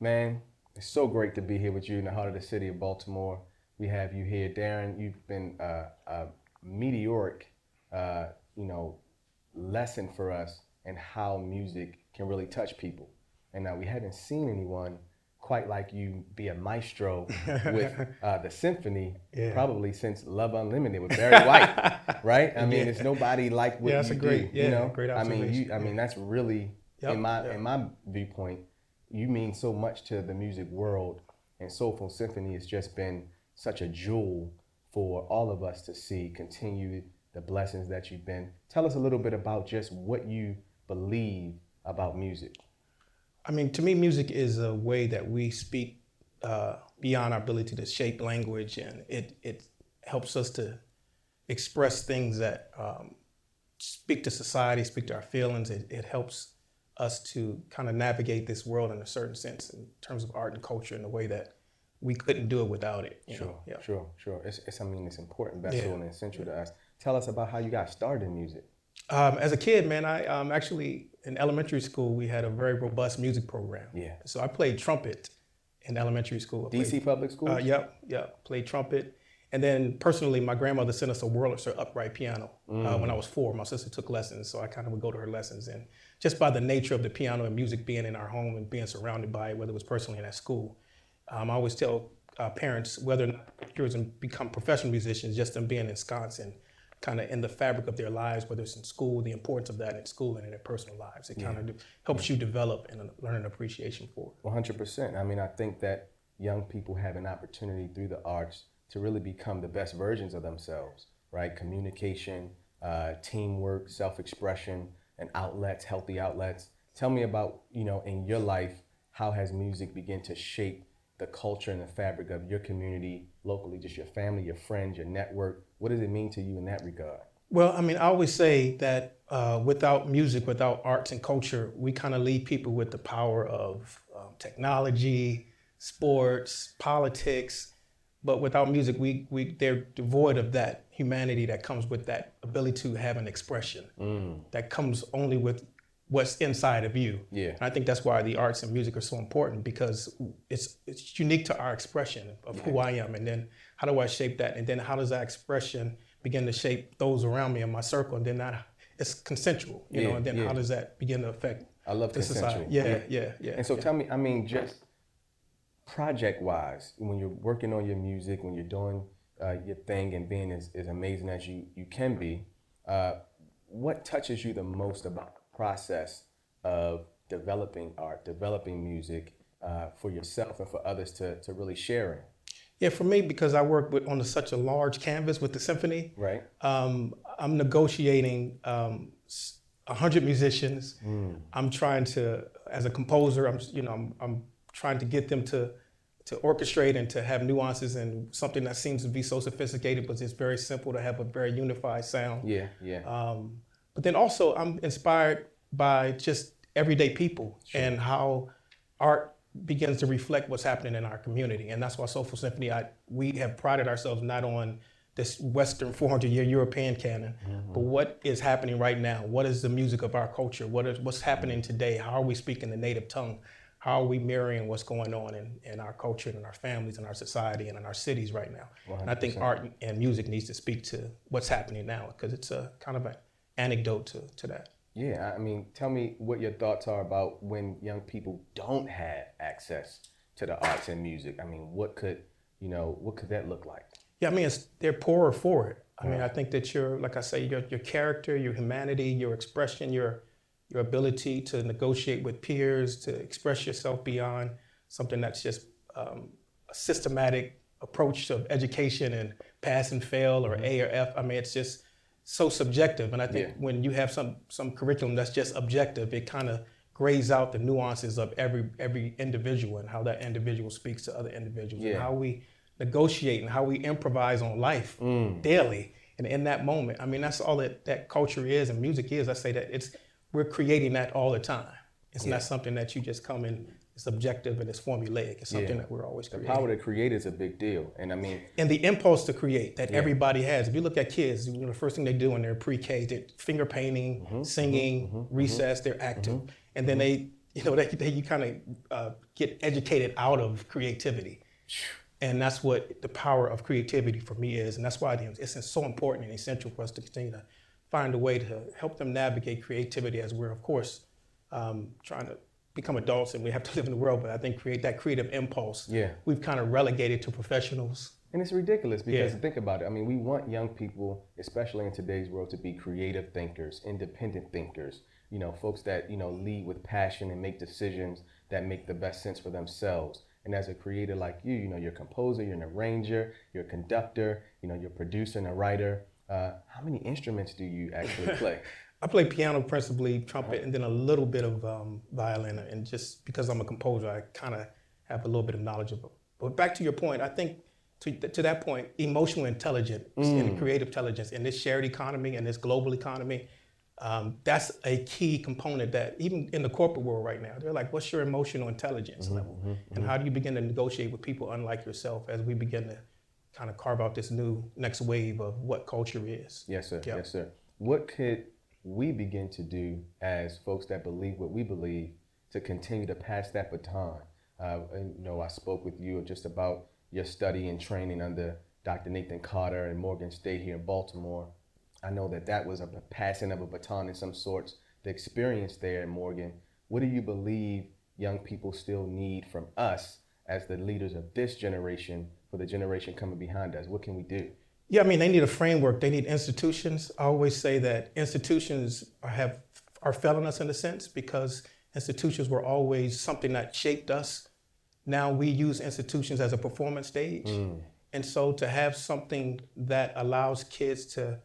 Man, it's so great to be here with you in the heart of the city of Baltimore. We have you here, Darin. You've been a meteoric, uh, you know, lesson for us in how music can really touch people. And we haven't seen anyone quite like you be a maestro with the Symphony Yeah. probably since Love Unlimited with Barry White, right? I mean, Yeah. there's nobody like what Yeah, that's you a do. great, yeah, great I mean, observation. that's really Yep, in yep. my viewpoint, you mean so much to the music world, and Soulful Symphony has just been such a jewel for all of us to see continue the blessings that you've been. Tell us a little bit about just what you believe about music. I mean, to me, music is a way that we speak beyond our ability to shape language, and it helps us to express things that speak to society, speak to our feelings. It helps us to kind of navigate this world in a certain sense in terms of art and culture in a way that we couldn't do it without it. You Sure, know? Yeah. sure. I mean, it's important vessel Yeah. and essential to us. Tell us about how you got started in music. As a kid, man, I actually in elementary school we had a very robust music program. Yeah. So I played trumpet in elementary school. DC public schools? Yep. Played trumpet, and then personally, my grandmother sent us a Wurlitzer upright piano when I was 4. My sister took lessons, so I kind of would go to her lessons, and just by the nature of the piano and music being in our home and being surrounded by it, whether it was personally and at school, I always tell parents whether or not children become professional musicians, just them being ensconced and kind of in the fabric of their lives, whether it's in school, the importance of that in school and in their personal lives. It kind of helps you develop and learn an appreciation for it. 100%. I mean, I think that young people have an opportunity through the arts to really become the best versions of themselves, right? Communication, teamwork, self-expression, and outlets, healthy outlets. Tell me about, in your life, how has music begun to shape the culture and the fabric of your community locally, just your family, your friends, your network? What does it mean to you in that regard? Well, I mean, I always say that without music, without arts and culture, we kind of leave people with the power of technology, sports, politics. But without music, they're devoid of that humanity that comes with that ability to have an expression that comes only with what's inside of you. Yeah. And I think that's why the arts and music are so important, because it's unique to our expression of who I am, and then how do I shape that, and then how does that expression begin to shape those around me in my circle, and then it's consensual, and then how does that begin to affect I love the consensual. society? Yeah. And so tell me, I mean, just project-wise, when you're working on your music, when you're doing your thing and being as amazing as you can be, what touches you the most about the process of developing art, developing music for yourself and for others to really share in? Yeah, for me, because I work on such a large canvas with the symphony, Right. I'm negotiating 100 musicians. I'm trying to, as a composer, I'm trying to get them to orchestrate and to have nuances and something that seems to be so sophisticated, but it's very simple to have a very unified sound. Yeah. But then also, I'm inspired by just everyday people and how art begins to reflect what's happening in our community. And that's why Soulful Symphony, we have prided ourselves not on this Western 400-year European canon, but what is happening right now? What is the music of our culture? What's happening today? How are we speaking the native tongue? How are we mirroring what's going on in our culture and in our families and our society and in our cities right now? 100%. And I think art and music needs to speak to what's happening now, because it's a kind of an anecdote to that. Yeah, I mean, tell me what your thoughts are about when young people don't have access to the arts and music. I mean, what could that look like? Yeah, I mean, they're poorer for it. I mean, I think that like I say, your character, your humanity, your expression, your ability to negotiate with peers, to express yourself beyond something that's just a systematic approach of education and pass and fail or A or F. I mean, it's just so subjective. And I think when you have some curriculum that's just objective, it kind of grays out the nuances of every individual and how that individual speaks to other individuals and how we negotiate and how we improvise on life daily and in that moment. I mean, that's all that culture is and music is. I say that we're creating that all the time. It's not something that you just come in, it's objective and it's formulaic. It's something that we're always creating. The power to create is a big deal. And I mean, and the impulse to create that everybody has. If you look at kids, the first thing they do when they're pre-K, they're finger painting, singing, recess, they're active. And then they you kind of get educated out of creativity. And that's what the power of creativity for me is. And that's why it's so important and essential for us to continue to find a way to help them navigate creativity as we're, of course, trying to become adults and we have to live in the world. But I think that creative impulse, we've kind of relegated to professionals. And it's ridiculous because think about it. I mean, we want young people, especially in today's world, to be creative thinkers, independent thinkers, folks that, lead with passion and make decisions that make the best sense for themselves. And as a creator like you, you're a composer, you're an arranger, you're a conductor, you're a producer and a writer. How many instruments do you actually play? I play piano principally, trumpet, and then a little bit of violin. And just because I'm a composer, I kind of have a little bit of knowledge of it. But back to your point, I think to that point, emotional intelligence and creative intelligence in this shared economy and this global economy, that's a key component that even in the corporate world right now, they're like, what's your emotional intelligence level? And how do you begin to negotiate with people unlike yourself as we begin to kind of carve out this next wave of what culture is? Yes, sir. Yep. Yes, sir. What could we begin to do as folks that believe what we believe to continue to pass that baton? I spoke with you just about your study and training under Dr. Nathan Carter and Morgan State here in Baltimore. I know that was a passing of a baton in some sorts, the experience there in Morgan. What do you believe young people still need from us as the leaders of this generation for the generation coming behind us? What can we do? Yeah, I mean, they need a framework. They need institutions. I always say that institutions are failing us in a sense because institutions were always something that shaped us. Now we use institutions as a performance stage. And so to have something that allows kids to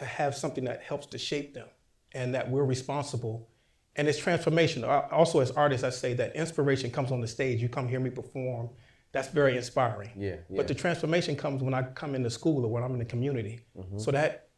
have something that helps to shape them and that we're responsible. And it's transformation. Also as artists, I say that inspiration comes on the stage. You come hear me perform. That's very inspiring. Yeah. But the transformation comes when I come into school or when I'm in the community. So that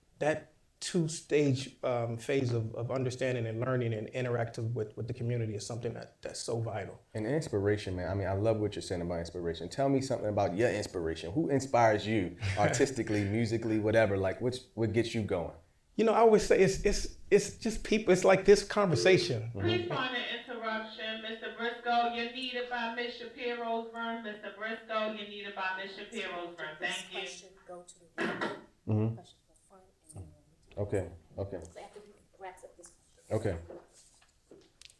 two-stage phase of understanding and learning and interacting with the community is something that's so vital. And inspiration, man. I mean, I love what you're saying about inspiration. Tell me something about your inspiration. Who inspires you artistically, musically, whatever? Like, what gets you going? I always say it's just people. It's like this conversation. Please find an interruption. Mr. Briscoe, you're needed by Miss Shapiro's firm. Mr. Briscoe, you're needed by Miss Shapiro's firm. Thank you. Go to the question for front and Okay. so after he wraps up this question. Okay.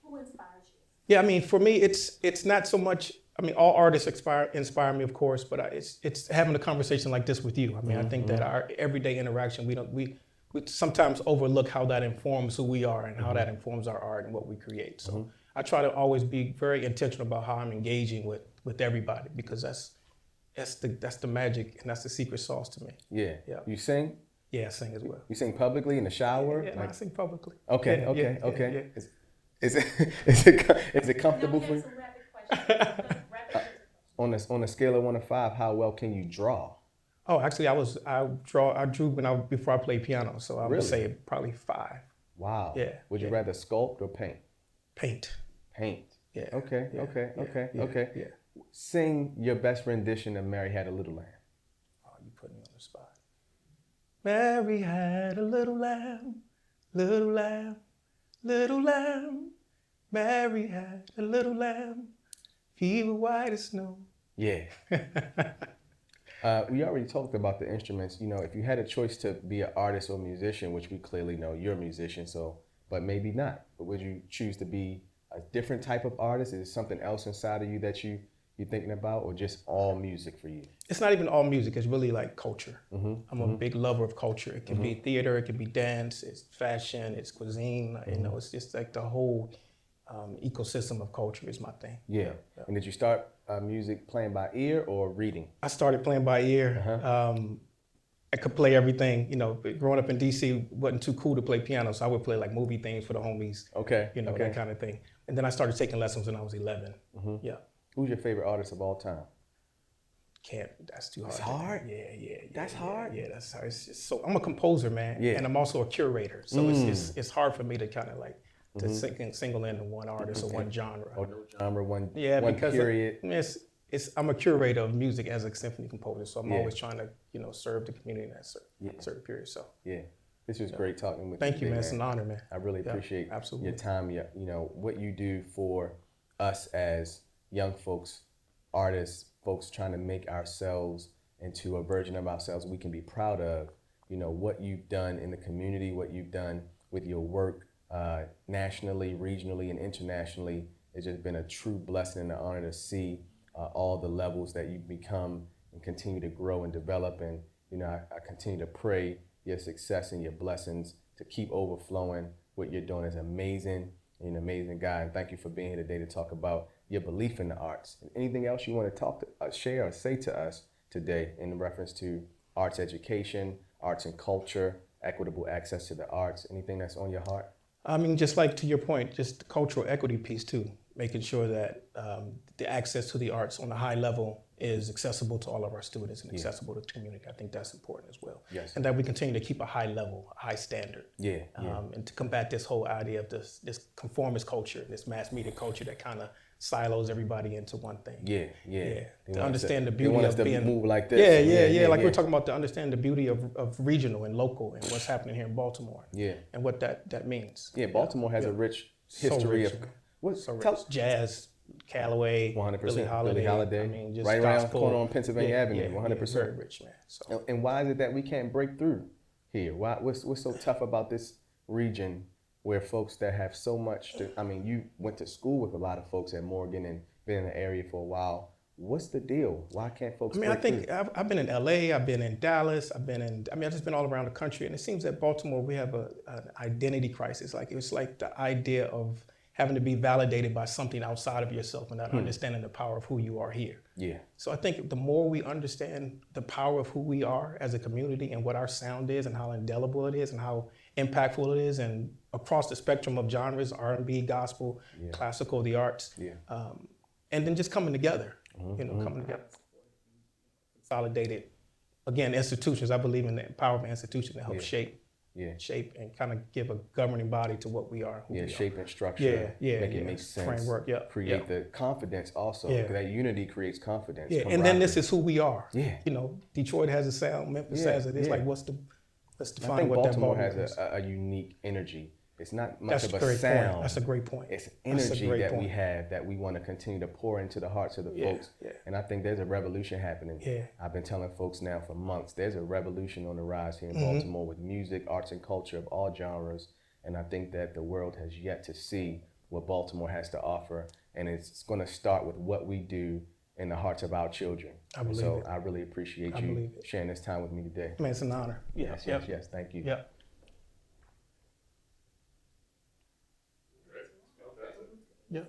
Who inspires you? Yeah, I mean, for me, it's not so much. I mean, all artists inspire me, of course, but it's having a conversation like this with you. I mean, I think that our everyday interaction, we sometimes overlook how that informs who we are and how that informs our art and what we create. So I try to always be very intentional about how I'm engaging with everybody because that's the magic and that's the secret sauce to me. Yeah. You sing? Yeah, I sing as well. You sing publicly in the shower? Yeah, I sing publicly. Okay. Yeah. Is it comfortable for you? Some rapid questions. On a scale of 1 to 5, how well can you draw? Oh, actually, I drew before I played piano, so I would say probably 5. Wow. Yeah. Would you rather sculpt or paint? Paint. Yeah. Okay. Yeah. Sing your best rendition of Mary Had a Little Lamb. Oh, you put me on the spot. Mary had a little lamb, little lamb, little lamb. Mary had a little lamb, fever white as snow. Yeah. We already talked about the instruments. If you had a choice to be an artist or musician, which we clearly know you're a musician, but maybe not. But would you choose to be a different type of artist? Is there something else inside of you that you're thinking about, or just all music for you? It's not even all music. It's really like culture. I'm a big lover of culture. It can be theater, it can be dance, it's fashion, it's cuisine. It's just like the whole ecosystem of culture is my thing. Yeah. And did you start music playing by ear or reading? I started playing by ear. I could play everything. Growing up in DC, it wasn't too cool to play piano, so I would play like movie themes for the homies. Okay. That kind of thing. And then I started taking lessons when I was 11. Yeah. Who's your favorite artist of all time? That's too hard. It's hard? Yeah. That's hard? Yeah, that's hard. It's just I'm a composer, man. Yeah. And I'm also a curator. So it's hard for me to kind of like to single in one artist or one genre. Or no genre, one because period. I'm a curator of music as a symphony composer, so I'm always trying to serve the community in that certain period. So Yeah. This was great talking with you. Thank you, today, man. It's an honor, man. I really Yeah, appreciate absolutely. your time. You know what you do for us as young folks, artists, folks trying to make ourselves into a version of ourselves we can be proud of. You know what you've done in the community, what you've done with your work nationally, regionally, and internationally. It's just been a true blessing and an honor to see all the levels that you've become and continue to grow and develop. And you know, I continue to pray your success and your blessings to keep overflowing. What you're doing is amazing. You're an amazing guy, and thank you for being here today to talk about your belief in the arts. And anything else you want to talk to, share, or say to us today in reference to arts education, arts and culture, equitable access to the arts? Anything that's on your heart? I mean, just like to your point, just the cultural equity piece too, making sure that the access to the arts on a high level is accessible to all of our students and accessible to the community. I think that's important as well. Yes. And that we continue to keep a high level, a high standard. Yeah. And to combat this whole idea of this conformist culture, this mass media culture that kind of silos everybody into one thing. Yeah. To understand the They beauty want of us to being move like this. Yeah. Like we're talking about, to understand the beauty of regional and local and what's happening here in Baltimore. Yeah. And what that means. Yeah, Baltimore has a rich history rich, of man. what? So Tell- rich. Jazz, Callaway, 100%. Billie Holiday. I mean, just right around the gospel. corner on Pennsylvania Avenue. 100%. Very rich, man. So And why is it that we can't break through here? What's so tough about this region where folks that have so much I mean, you went to school with a lot of folks at Morgan and been in the area for a while. What's the deal? Why can't folks I mean, I break think through? I've been in LA, I've been in Dallas, I've just been all around the country. And it seems that Baltimore, we have an identity crisis. It's like the idea of having to be validated by something outside of yourself and not understanding the power of who you are here. Yeah. So I think the more we understand the power of who we are as a community and what our sound is and how indelible it is and how impactful it is, and across the spectrum of genres, R&B, gospel, classical, the arts, and then just coming together, coming together, consolidated. Again, institutions. I believe in the power of institutions to help shape and kind of give a governing body to what we are. Who we Shape are. and structure. Yeah, Make it make sense. Framework. Create the confidence also. Yeah. That unity creates confidence. Yeah, and then this is who we are. Yeah. Detroit has a sound, Memphis has it. It's like, let's define I think what Baltimore that has is. a unique energy. It's not much That's of a a great sound. point. That's a great point. It's That's a energy great that we point. have that we want to continue to pour into the hearts of the folks. Yeah. And I think there's a revolution happening. Yeah. I've been telling folks now for months, there's a revolution on the rise here in Baltimore with music, arts, and culture of all genres. And I think that the world has yet to see what Baltimore has to offer. And it's going to start with what we do in the hearts of our children. I believe so it. I really appreciate I you believe it. sharing this time with me today. Man, it's an honor. Yes. Thank you. Yep. Yeah.